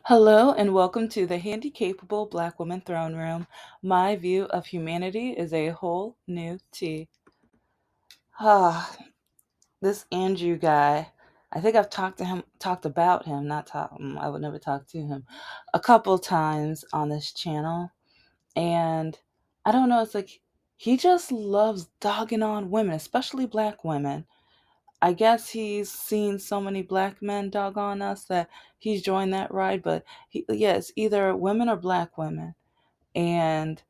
Hello and welcome to the Handicapable Black Woman Throne Room. My view of humanity is a whole new tea. Ah, this Andrew guy. I think I've talked about him, not talk. I would never talk to him, a couple times on this channel, and I don't know. It's like he just loves dogging on women, especially black women. I guess he's seen so many black men dog on us that he's joined that ride. But it's either women or black women. And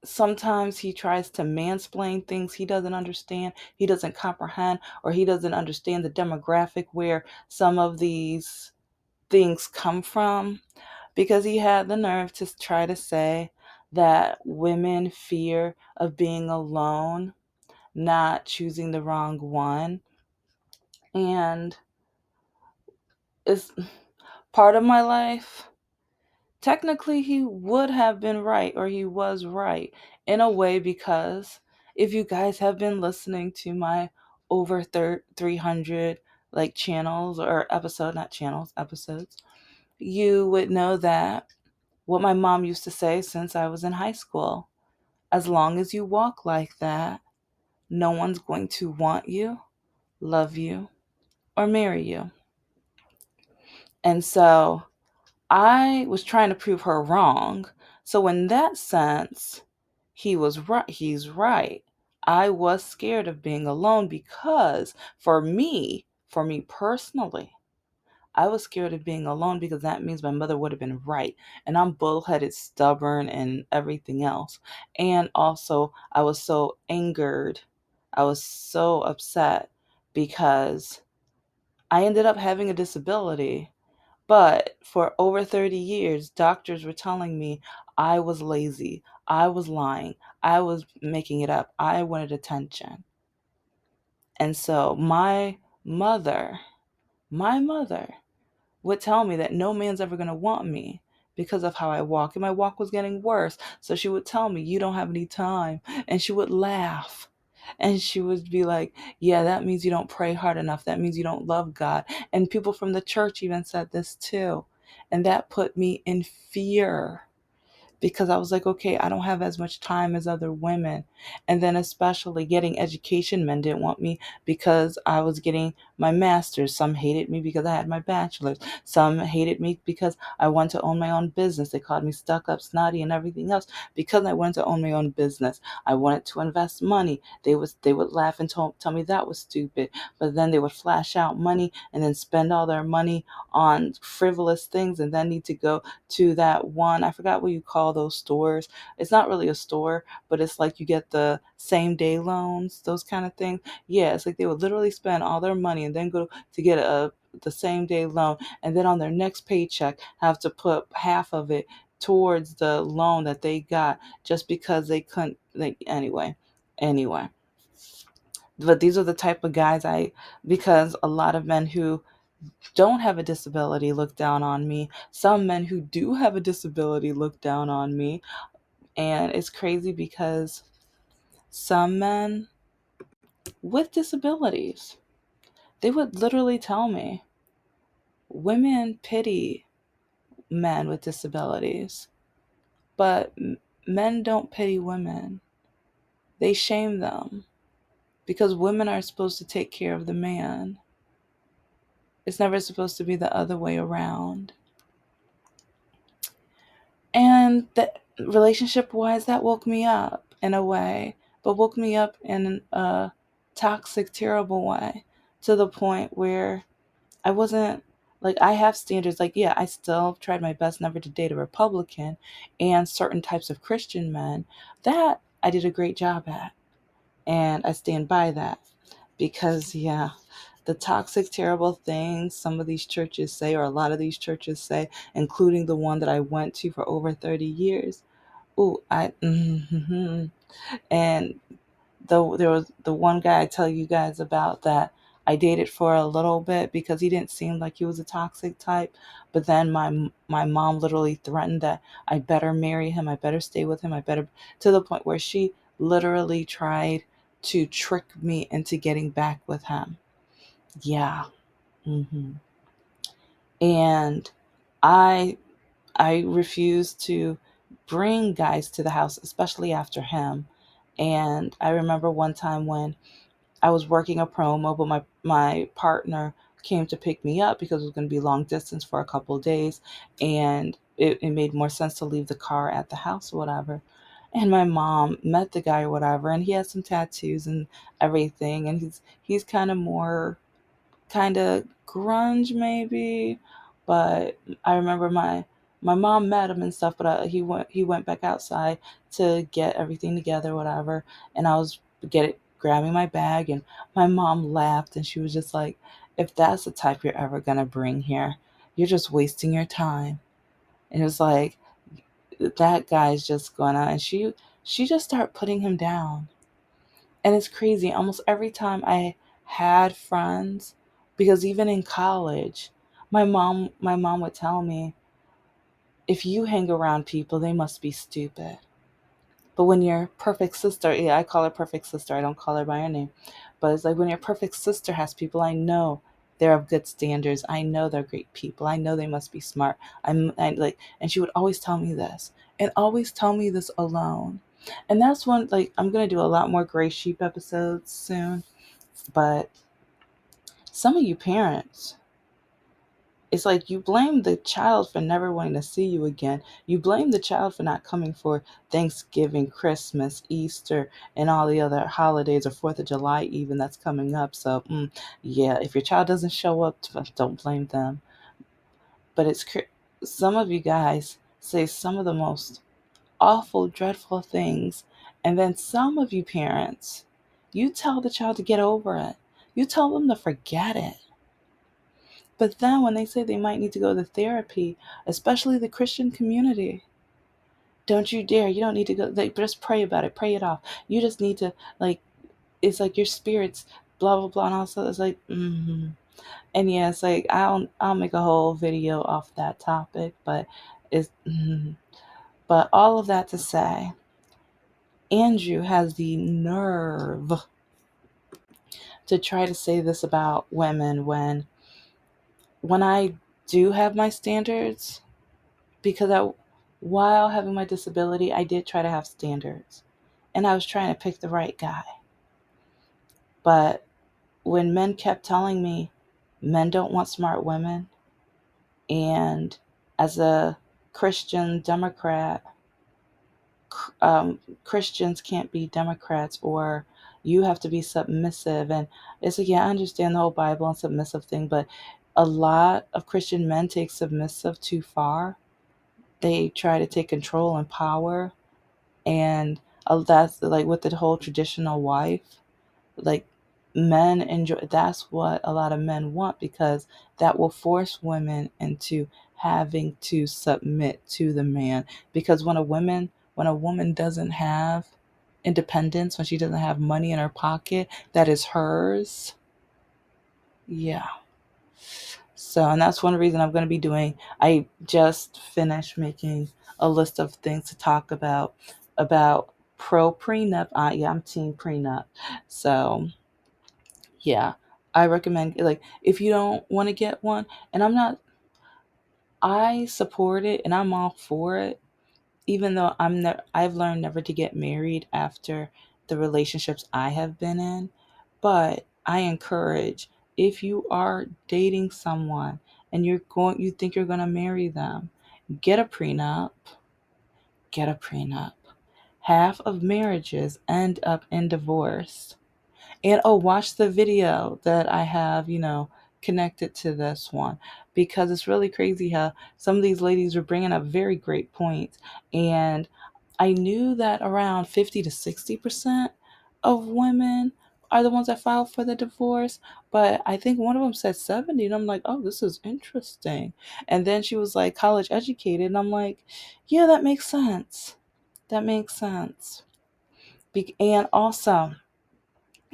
sometimes he tries to mansplain things he doesn't understand, he doesn't comprehend, or he doesn't understand the demographic where some of these things come from. Because he had the nerve to try to say that women fear of being alone, not choosing the wrong one. And it's part of my life. Technically, he would have been right, or he was right in a way, because if you guys have been listening to my over 300 like channels or not channels, episodes, you would know that what my mom used to say since I was in high school: as long as you walk like that, no one's going to want you, love you, or marry you. And so I was trying to prove her wrong. So in that sense, he was right. He's right. I was scared of being alone because for me personally, I was scared of being alone because that means my mother would have been right. And I'm bullheaded, stubborn, and everything else. And also, I was so angered. I was so upset because I ended up having a disability, but for over 30 years, doctors were telling me I was lazy, I was lying, I was making it up, I wanted attention. And so mother, my mother would tell me that no man's ever going to want me because of how I walk. And my walk was getting worse. So she would tell me, "You don't have any time." And she would laugh. And she would be like, "Yeah, that means you don't pray hard enough. That means you don't love God." And people from the church even said this too. And that put me in fear, because I was like, okay, I don't have as much time as other women. And then, especially getting education, men didn't want me because I was getting my master's. Some hated me because I had my bachelor's. Some hated me because I wanted to own my own business. They called me stuck up, snotty, and everything else because I wanted to own my own business. I wanted to invest money. They would laugh and tell me that was stupid. But then they would flash out money and then spend all their money on frivolous things, and then need to go to that one, I forgot what you call those stores. It's not really a store, but it's like you get the same day loans, those kind of things. Yeah, it's like they would literally spend all their money and then go to get the same day loan, and then on their next paycheck have to put half of it towards the loan that they got, just because they couldn't, like, anyway. But these are the type of guys because a lot of men who don't have a disability look down on me. Some men who do have a disability look down on me. And it's crazy because some men with disabilities, they would literally tell me, women pity men with disabilities, but men don't pity women. They shame them because women are supposed to take care of the man. It's never supposed to be the other way around. And that, relationship wise, that woke me up in a way, but woke me up in a toxic, terrible way, to the point where I wasn't, like, I have standards. Like, yeah, I still tried my best never to date a Republican and certain types of Christian men. That I did a great job at. And I stand by that because, yeah, the toxic, terrible things some of these churches say, or a lot of these churches say, including the one that I went to for over 30 years. Ooh, and there was the one guy I tell you guys about that I dated for a little bit because he didn't seem like he was a toxic type. But then my mom literally threatened that I better marry him, I better stay with him, I better, to the point where she literally tried to trick me into getting back with him. Yeah. hmm And I I refuse to bring guys to the house, especially after him. And I remember one time when I was working a promo, but my partner came to pick me up because it was going to be long distance for a couple of days, and it made more sense to leave the car at the house or whatever. And my mom met the guy or whatever, and he has some tattoos and everything, and he's kind of grunge maybe, but I remember my mom met him and stuff, but he went back outside to get everything together, whatever, and I was grabbing my bag, and my mom laughed, and she was just like, "If that's the type you're ever gonna bring here, you're just wasting your time." And it was like that guy's just gonna, and she just started putting him down. And it's crazy. Almost every time I had friends, because even in college, my mom would tell me, if you hang around people, they must be stupid. But when your perfect sister, yeah, I call her perfect sister, I don't call her by her name. But it's like when your perfect sister has people, I know they're of good standards. I know they're great people. I know they must be smart. I like, and she would always tell me this, and always tell me this alone. And that's when, like, I'm gonna do a lot more Gray Sheep episodes soon. But some of you parents, it's like you blame the child for never wanting to see you again. You blame the child for not coming for Thanksgiving, Christmas, Easter, and all the other holidays, or 4th of July even that's coming up. So, yeah, if your child doesn't show up, don't blame them. But some of you guys say some of the most awful, dreadful things. And then some of you parents, you tell the child to get over it. You tell them to forget it. But then when they say they might need to go to therapy, especially the Christian community, don't you dare. You don't need to go. They just pray about it. Pray it off. You just need to, like, it's like your spirits, blah, blah, blah. And also it's like, And yeah, it's like, I'll make a whole video off that topic, but but all of that to say, Andrew has the nerve to try to say this about women when I do have my standards, because while having my disability, I did try to have standards, and I was trying to pick the right guy. But when men kept telling me men don't want smart women, and as a Christian Democrat, Christians can't be Democrats, or you have to be submissive. And it's like, yeah, I understand the whole Bible and submissive thing, but a lot of Christian men take submissive too far. They try to take control and power, and that's like with the whole traditional wife. Like, men enjoy, that's what a lot of men want, because that will force women into having to submit to the man. Because when a woman doesn't have independence, when she doesn't have money in her pocket that is hers, yeah. So, and that's one reason I'm going to be doing, I just finished making a list of things to talk about pro prenup. Yeah, I'm team prenup. So, yeah, I recommend, like, if you don't want to get one, and I support it and I'm all for it, even though I've learned never to get married after the relationships I have been in. But I encourage, if you are dating someone and you think you're going to marry them, get a prenup. Get a prenup. Half of marriages end up in divorce. And oh, watch the video that I have, connected to this one, because it's really crazy how some of these ladies were bringing up very great points. And I knew that around 50 to 60% of women are the ones that file for the divorce, but I think one of them said 70, and I'm like, oh, this is interesting. And then she was like college educated, and I'm like, yeah, that makes sense. That makes sense. And also,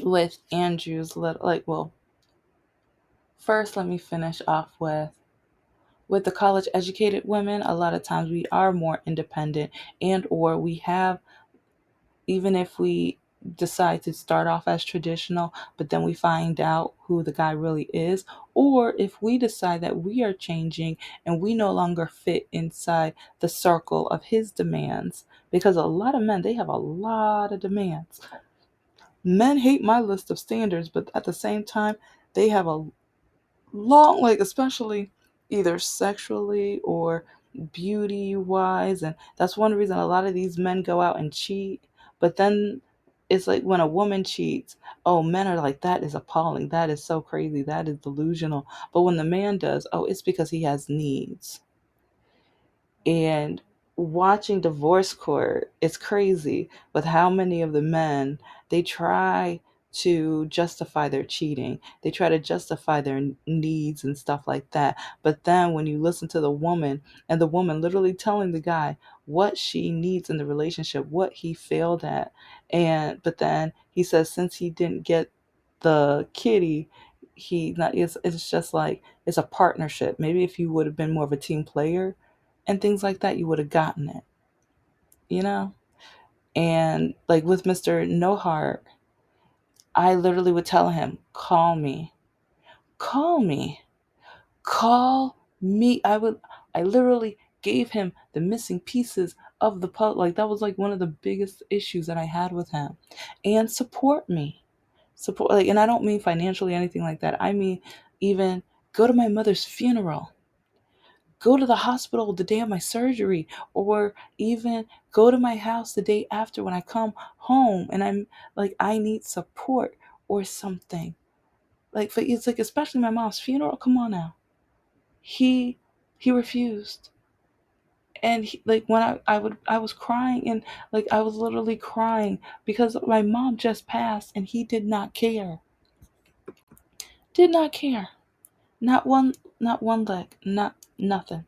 with Andrew's little, like, well, first let me finish off with the college educated women. A lot of times we are more independent, and or we have, even if we decide to start off as traditional, but then we find out who the guy really is, or if we decide that we are changing and we no longer fit inside the circle of his demands. Because a lot of men, they have a lot of demands. Men hate my list of standards, but at the same time, they have a long, like, especially either sexually or beauty wise, and that's one reason a lot of these men go out and cheat. But then it's like when a woman cheats, oh, men are like, that is appalling, that is so crazy, that is delusional. But when the man does, oh, it's because he has needs. And watching divorce court, it's crazy with how many of the men, they try to justify their cheating. They try to justify their needs and stuff like that. But then when you listen to the woman, and the woman literally telling the guy what she needs in the relationship, what he failed at, and but then he says since he didn't get the kitty, he not it's just like it's a partnership. Maybe if you would have been more of a team player and things like that, you would have gotten it, you know? And like with Mr. No Heart, I literally would tell him, call me, call me, call me. I literally gave him the missing pieces of the puzzle. Like that was like one of the biggest issues that I had with him. And support me. Support, like, and I don't mean financially, anything like that. I mean, even go to my mother's funeral, go to the hospital the day of my surgery, or even go to my house the day after when I come home and I'm like, I need support or something. Like, for it's like, especially my mom's funeral. Come on now. He he refused. And like when I was crying, and like I was literally crying because my mom just passed and he did not care. Did not care. Not one leg, not nothing.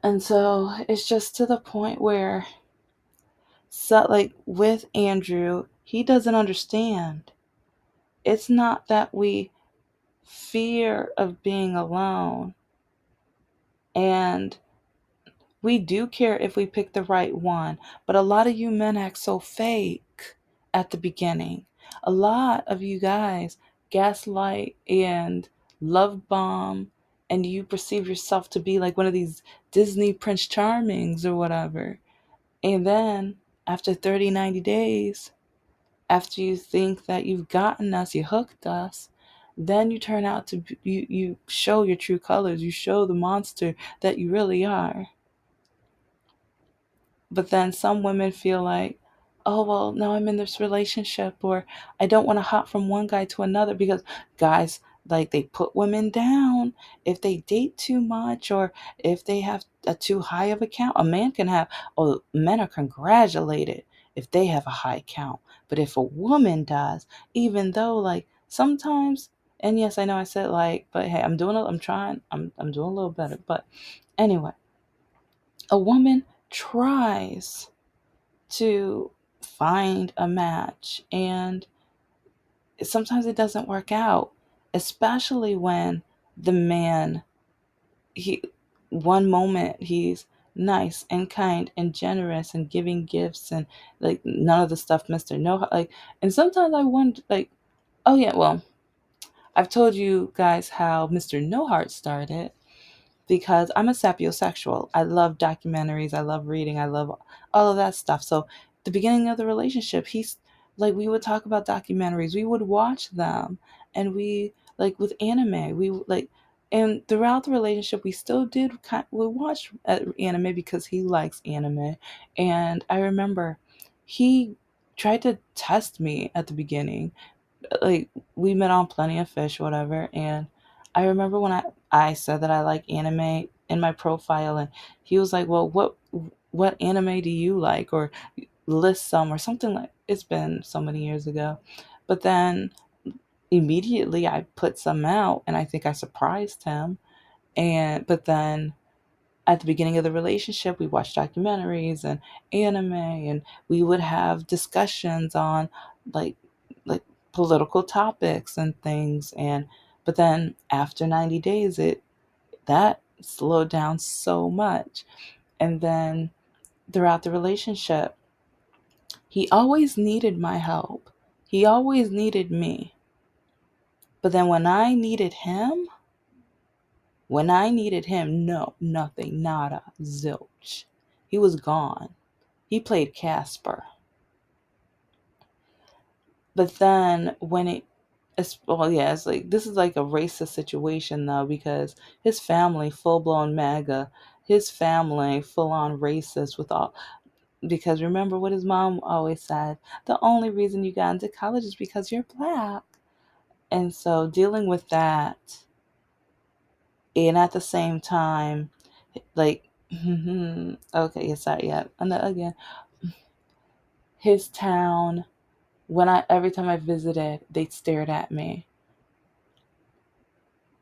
And so it's just to the point where, so like with Andrew, he doesn't understand. It's not that we fear of being alone, and we do care if we pick the right one, but a lot of you men act so fake at the beginning. A lot of you guys gaslight and love bomb, and you perceive yourself to be like one of these Disney Prince Charmings or whatever. And then after 30, 90 days, after you think that you've gotten us, you hooked us, then you turn out to be, you show your true colors, you show the monster that you really are. But then some women feel like, oh, well, now I'm in this relationship, or I don't want to hop from one guy to another, because guys, like, they put women down if they date too much, or if they have a too high of a count. A man can have, oh, men are congratulated if they have a high count. But if a woman does, even though, like, sometimes, and yes, I know I said like, but hey, I'm trying, I'm doing a little better. But anyway, a woman tries to find a match, and sometimes it doesn't work out, especially when the man, he, one moment he's nice and kind and generous and giving gifts and like none of the stuff Mr. No, like, and sometimes I wonder, like, oh yeah, well, I've told you guys how Mr. No Heart started, because I'm a sapiosexual. I love documentaries. I love reading. I love all of that stuff. So the beginning of the relationship, he's like, we would talk about documentaries. We would watch them, and we like with anime. We like, and throughout the relationship, we still did we watched anime because he likes anime. And I remember he tried to test me at the beginning, like, we met on Plenty of Fish, whatever, and I remember when I said that I like anime in my profile, and he was like, well, what anime do you like, or list some or something. Like, it's been so many years ago. But then immediately I put some out, and I think I surprised him. And but then at the beginning of the relationship, we watched documentaries and anime, and we would have discussions on like like political topics and things. And but then after 90 days, it that slowed down so much. And then throughout the relationship, He always needed my help. He always needed me. But then when I needed him, no, nothing, nada, zilch. He was gone. He played Casper. But then well, yeah, it's like this is like a racist situation though, because his family, full blown MAGA, his family, full on racist with all. Because remember what his mom always said: the only reason you got into college is because you're black. And so dealing with that, and at the same time, like, okay, it's not yet. And then again, his town. Every time I visited, they stared at me.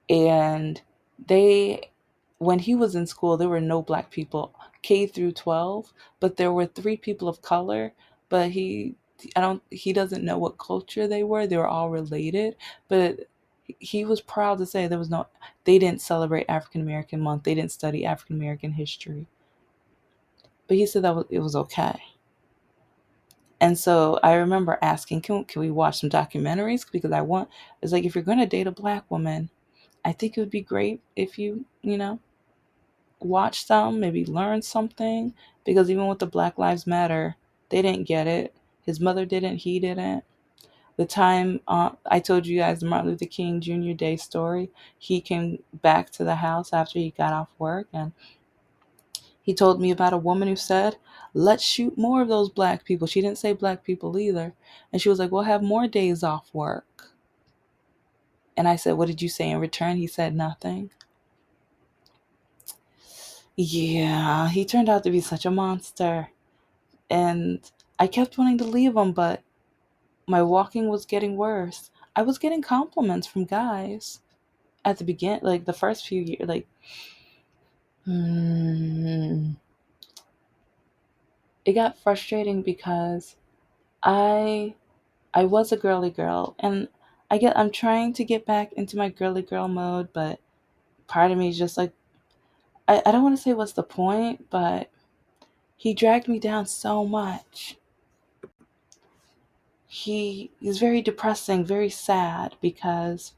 And they when he was in school, there were no black people K through 12, but there were three people of color. But he doesn't know what culture they were. They were all related, but he was proud to say they didn't celebrate African American month. They didn't study African American history. But he said it was okay. And so I remember asking, can we watch some documentaries? Because it's like, if you're going to date a black woman, I think it would be great if you watch some, maybe learn something. Because even with the Black Lives Matter, they didn't get it. His mother didn't, he didn't. The time I told you guys the Martin Luther King Jr. Day story, he came back to the house after he got off work, and he told me about a woman who said, let's shoot more of those black people. She didn't say black people either. And she was like, we'll have more days off work. And I said, what did you say in return? He said, nothing. Yeah, he turned out to be such a monster. And I kept wanting to leave him, but my walking was getting worse. I was getting compliments from guys at the beginning, like the first few years. Like, it got frustrating because I I was a girly girl, and I'm trying to get back into my girly girl mode, but part of me is just like, I don't want to say what's the point, but he dragged me down so much. He's very depressing, very sad, because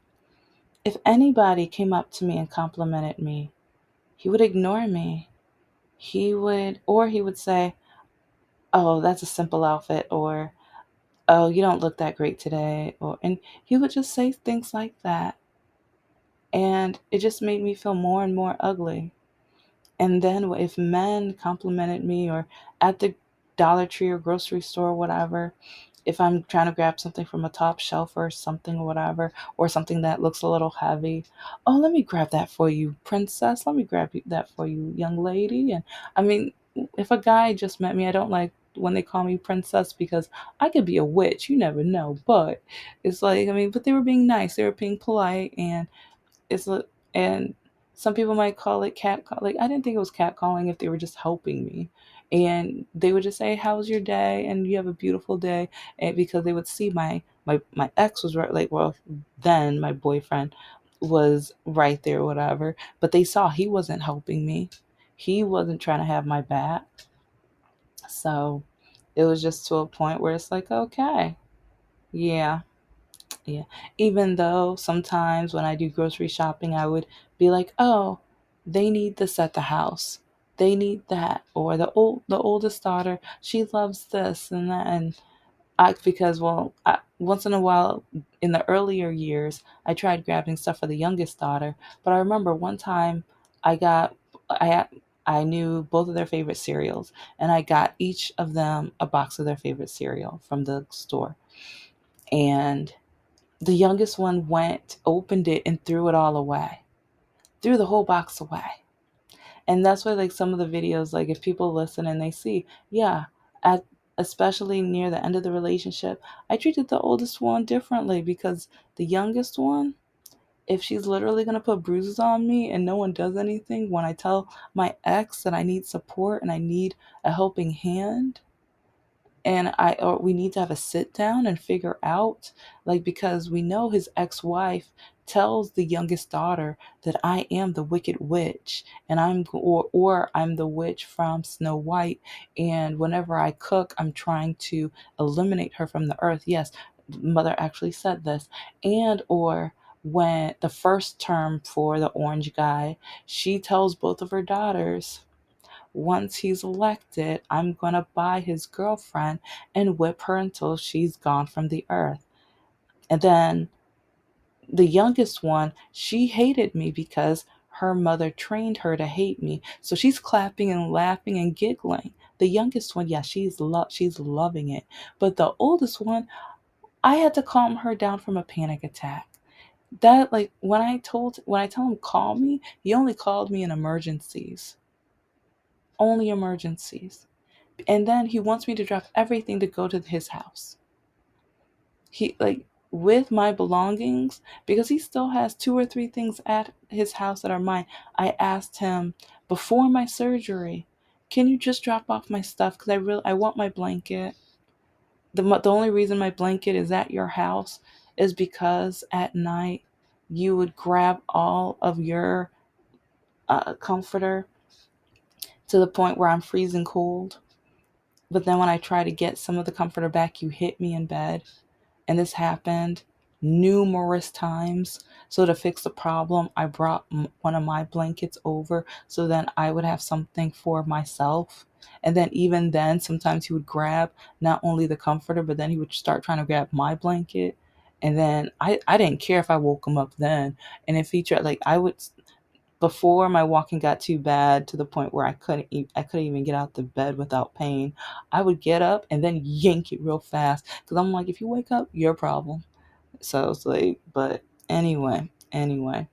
if anybody came up to me and complimented me, he would ignore me. He would say, "Oh, that's a simple outfit," or "Oh, you don't look that great today," and he would just say things like that. And it just made me feel more and more ugly. And then if men complimented me, or at the Dollar Tree or grocery store or whatever, if I'm trying to grab something from a top shelf or something or whatever, or something that looks a little heavy, oh, let me grab that for you, princess. Let me grab that for you, young lady. And I mean, if a guy just met me, I don't like when they call me princess, because I could be a witch. You never know. But it's like, I mean, but they were being nice. They were being polite, and it's a, and some people might call it cat call. Like, I didn't think it was cat calling if they were just helping me, and they would just say, "How was your day?" and "You have a beautiful day," and because they would see my ex was right, like, well, then my boyfriend was right there, whatever. But they saw he wasn't helping me. He wasn't trying to have my back. So it was just to a point where it's like, okay, yeah. Yeah. Even though sometimes when I do grocery shopping, I would be like, "Oh, they need this at the house. They need that." Or the oldest daughter, she loves this and that. And because, well, once in a while in the earlier years, I tried grabbing stuff for the youngest daughter. But I remember one time I got I I knew both of their favorite cereals, and I got each of them a box of their favorite cereal from the store. And the youngest one went, opened it, and threw it all away. Threw the whole box away. And that's why, like, some of the videos, like, if people listen and they see, yeah, at especially near the end of the relationship, I treated the oldest one differently, because the youngest one, if she's literally gonna put bruises on me and no one does anything when I tell my ex that I need support and I need a helping hand, And or we need to have a sit down and figure out, like, because we know his ex-wife tells the youngest daughter that I am the wicked witch, and or I'm the witch from Snow White, and whenever I cook I'm trying to eliminate her from the earth. Yes, mother actually said this. And or when the first term for the orange guy, she tells both of her daughters, once he's elected, I'm going to buy his girlfriend and whip her until she's gone from the earth. And then the youngest one, she hated me because her mother trained her to hate me. So she's clapping and laughing and giggling. The youngest one, yeah, she's loving it. But the oldest one, I had to calm her down from a panic attack. That, like, when I tell him call me, he only called me in emergencies. Only emergencies. And then he wants me to drop everything to go to his house. He, like, with my belongings, because he still has two or three things at his house that are mine. I asked him before my surgery, can you just drop off my stuff, because I want my blanket. The only reason my blanket is at your house is because at night you would grab all of your comforter to the point where I'm freezing cold. But then when I try to get some of the comforter back, you hit me in bed. And this happened numerous times. So to fix the problem, I brought one of my blankets over so then I would have something for myself. And then even then, sometimes he would grab not only the comforter, but then he would start trying to grab my blanket. And then I didn't care if I woke him up then. And if he tried, like, I would, before my walking got too bad to the point where I couldn't even get out the bed without pain, I would get up and then yank it real fast, because I'm like, if you wake up, your problem. So it's like, but anyway, and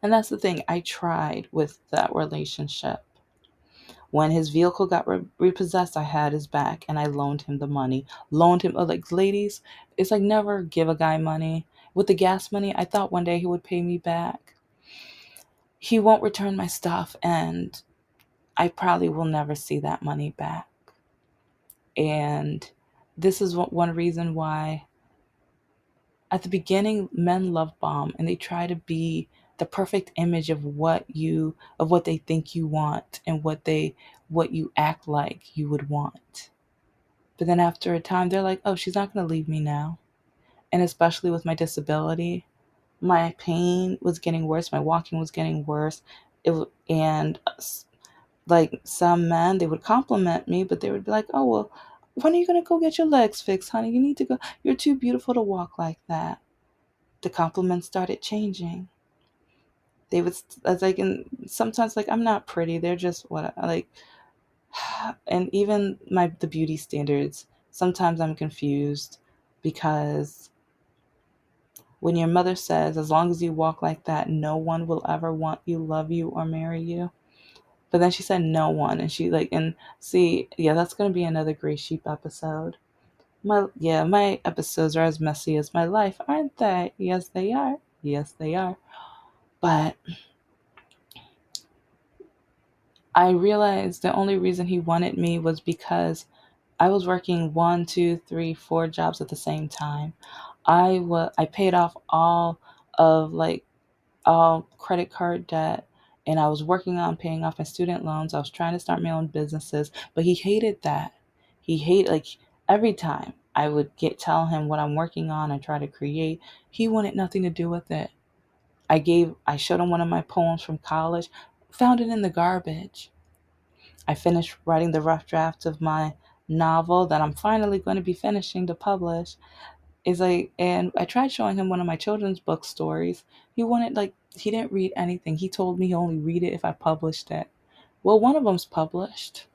that's the thing. I tried with that relationship. When his vehicle got repossessed, I had his back and I loaned him the money. Loaned him, like, ladies, it's like, never give a guy money. With the gas money, I thought one day he would pay me back. He won't return my stuff, and I probably will never see that money back. And this is one reason why at the beginning men love bomb, and they try to be the perfect image of what they think you want, and what you act like you would want. But then after a time they're like, oh, she's not going to leave me now. And especially with my disability, my pain was getting worse, my walking was getting worse. And like, some men, they would compliment me, but they would be like, oh, well, when are you going to go get your legs fixed, honey? You need to go. You're too beautiful to walk like that. The compliments started changing. They would, as like, and sometimes, like, I'm not pretty. They're just what I like. And even the beauty standards, sometimes I'm confused, because when your mother says, as long as you walk like that, no one will ever want you, love you, or marry you. But then she said no one, and she, like, and see, yeah, that's gonna be another Gray Sheep episode. My episodes are as messy as my life, aren't they? Yes, they are. Yes, they are. But I realized the only reason he wanted me was because I was working 1, 2, 3, 4 jobs at the same time. I paid off of like all credit card debt, and I was working on paying off my student loans. I was trying to start my own businesses, but he hated that. He hated, like, every time I would tell him what I'm working on and try to create, he wanted nothing to do with it. I showed him one of my poems from college, found it in the garbage. I finished writing the rough draft of my novel that I'm finally going to be finishing to publish. Is like, and I tried showing him one of my children's book stories. He didn't read anything. He told me he only read it if I published it. Well, one of them's published.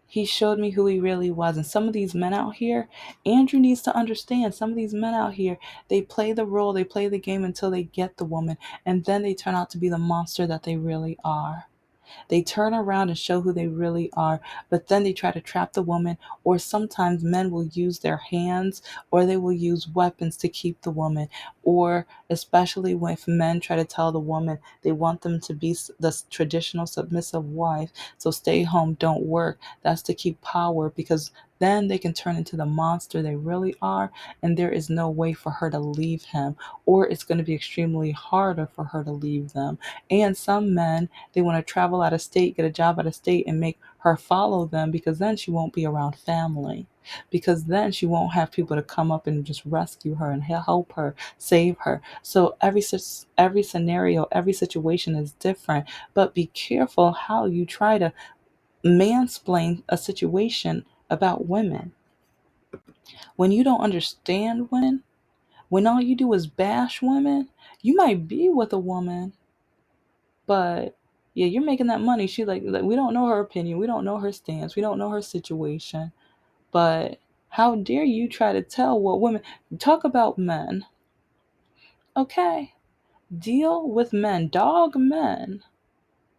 He showed me who he really was. And some of these men out here, Andrew needs to understand, some of these men out here, they play the role, they play the game until they get the woman, and then they turn out to be the monster that they really are. They turn around and show who they really are, but then they try to trap the woman, or sometimes men will use their hands or they will use weapons to keep the woman, or especially when if men try to tell the woman they want them to be the traditional submissive wife, so stay home, don't work. That's to keep power, because then they can turn into the monster they really are, and there is no way for her to leave him, or it's going to be extremely harder for her to leave them. And some men, they want to travel out of state, get a job out of state, and make her follow them, because then she won't be around family. Because then she won't have people to come up and just rescue her and help her, save her. So every scenario, every situation is different. But be careful how you try to mansplain a situation about women. When you don't understand women, when all you do is bash women, you might be with a woman, but yeah, you're making that money. She like we don't know her opinion, we don't know her stance, we don't know her situation. But how dare you try to tell what women talk about men? Okay, deal with men, dog men.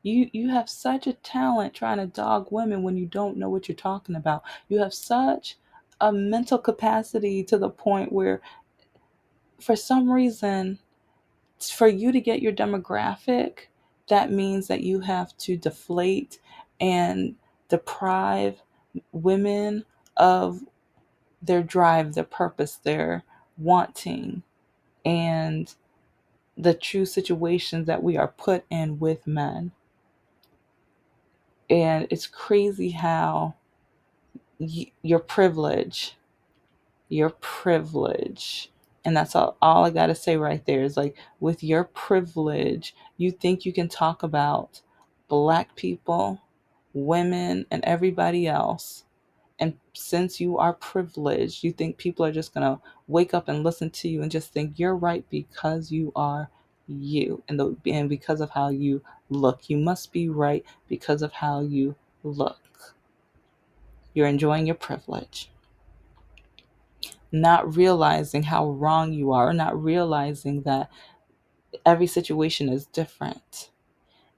You have such a talent trying to dog women when you don't know what you're talking about. You have such a mental capacity to the point where, for some reason, for you to get your demographic, that means that you have to deflate and deprive women of their drive, their purpose, their wanting, and the true situations that we are put in with men. And it's crazy how your privilege, and that's all I gotta say right there is like, with your privilege, you think you can talk about black people, women, and everybody else. And since you are privileged, you think people are just gonna wake up and listen to you and just think you're right because you are you, and because of how you look. You must be right because of how you look. You're enjoying your privilege, not realizing how wrong you are, not realizing that every situation is different.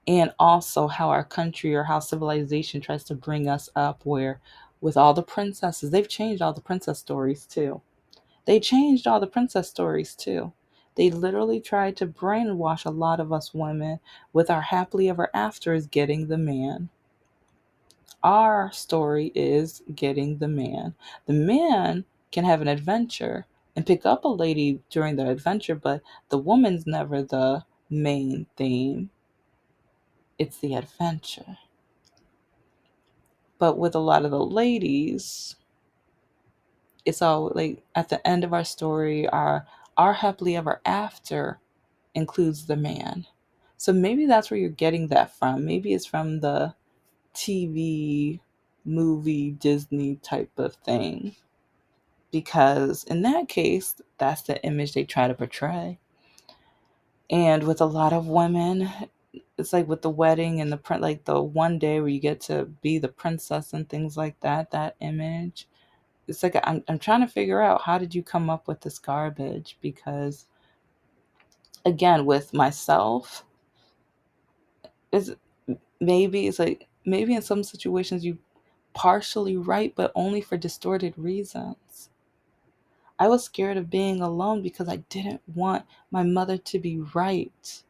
And also how our country or how civilization tries to bring us up, where with all the princesses, they've changed all the princess stories too. They changed all the princess stories too. They literally tried to brainwash a lot of us women with our happily ever after is getting the man. Our story is getting the man. The man can have an adventure and pick up a lady during the adventure, but the woman's never the main theme. It's the adventure. But with a lot of the ladies, it's all like at the end of our story, our happily ever after includes the man. So maybe that's where you're getting that from. Maybe it's from the TV, movie, Disney type of thing. Because in that case, that's the image they try to portray. And with a lot of women, it's like with the wedding and the print, like the one day where you get to be the princess and things like that, that image. It's like I'm trying to figure out, how did you come up with this garbage? Because again, with myself, is maybe it's like, maybe in some situations you partially right, but only for distorted reasons. I was scared of being alone because I didn't want my mother to be right.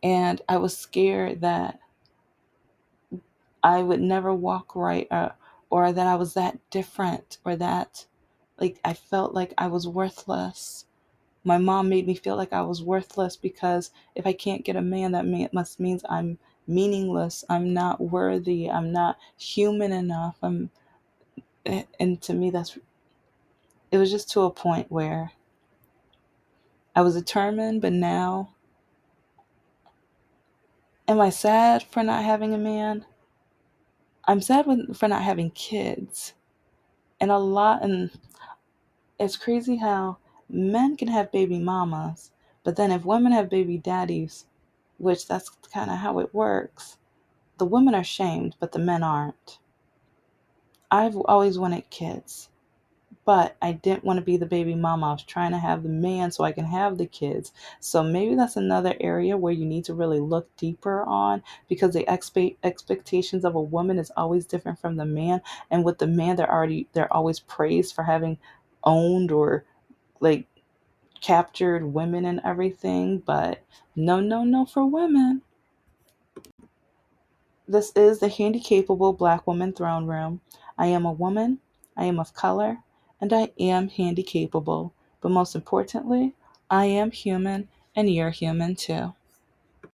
And I was scared that I would never walk right, or that I was that different, or that like I felt like I was worthless. My mom made me feel like I was worthless because if I can't get a man, that must means I'm meaningless. I'm not worthy. I'm not human enough. And to me, it was just to a point where I was determined, but now, am I sad for not having a man? I'm sad for not having kids. And it's crazy how men can have baby mamas, but then if women have baby daddies, which that's kind of how it works, the women are shamed, but the men aren't. I've always wanted kids, but I didn't want to be the baby mama. I was trying to have the man so I can have the kids. So maybe that's another area where you need to really look deeper on, because the expectations of a woman is always different from the man. And with the man, they're always praised for having owned or like captured women and everything, but no, no, no for women. This is the Handicapable Black Woman Throne Room. I am a woman, I am of color, and I am handicapable. But most importantly, I am human, and you're human too.